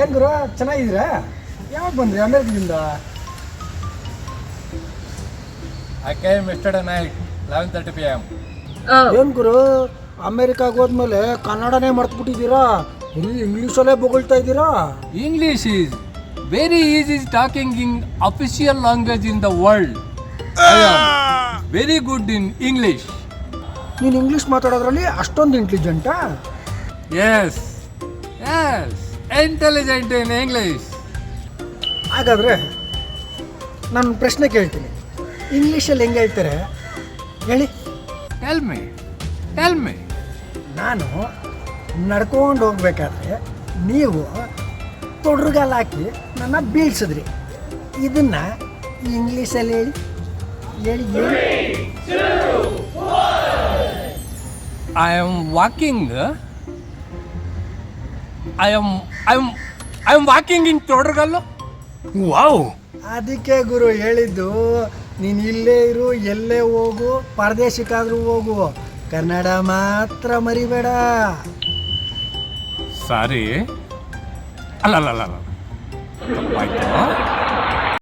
ಏನು ಗುರು ಚೆನ್ನಾಗಿದ್ದೀರಾ? ಯಾವಾಗ ಬಂದ್ರಿ ಅಮೇರಿಕದಿಂದ? I came yesterday night, 11:30 p.m. ಏನು ಗುರು ಅಮೇರಿಕಾಗೆ ಹೋದ್ಮೇಲೆ ಕನ್ನಡನೇ ಮರ್ತ್ಬಿಟ್ಟಿದ್ದೀರಾ? ಇಲ್ಲಿ ಇಂಗ್ಲೀಷಲ್ಲೇ ಬೊಗಳ್ತಾ ಇದ್ದೀರಾ? English is very easy talking in official language in the world. I am very good in English. ನೀನು ಇಂಗ್ಲೀಷ್ ಮಾತಾಡೋದ್ರಲ್ಲಿ ಅಷ್ಟೊಂದು ಇಂಟೆಲಿಜೆಂಟಾ? Yes, intelligent in English. ಹಾಗಾದರೆ ನಾನು ಪ್ರಶ್ನೆ ಕೇಳ್ತೀನಿ, ಇಂಗ್ಲೀಷಲ್ಲಿ ಹೆಂಗೆ ಹೇಳ್ತಾರೆ ಹೇಳಿ? Tell me. ನಾನು ನಡ್ಕೊಂಡು ಹೋಗ್ಬೇಕಾದ್ರೆ ನೀವು ತೊಡ್ರುಗಾಲ ಹಾಕಿ ನನ್ನ ಬೀಳ್ಸಿದ್ರಿ. ಇದನ್ನು ಇಂಗ್ಲೀಷಲ್ಲಿ ಹೇಳಿ ಹೇಳಿ. I am walking in Todragallo. Wow, ಅದಕ್ಕೆ ಗುರು ಹೇಳಿದ್ದು ನೀನು ಇಲ್ಲೇ ಇರು, ಎಲ್ಲೇ ಹೋಗು, ಪರದೇಶಕ್ಕಾದರೂ ಹೋಗು, ಕನ್ನಡ ಮಾತ್ರ ಮರಿಬೇಡ. Sorry. ಅಲ್ಲ ತಪ್ಪಾಯ್ತು.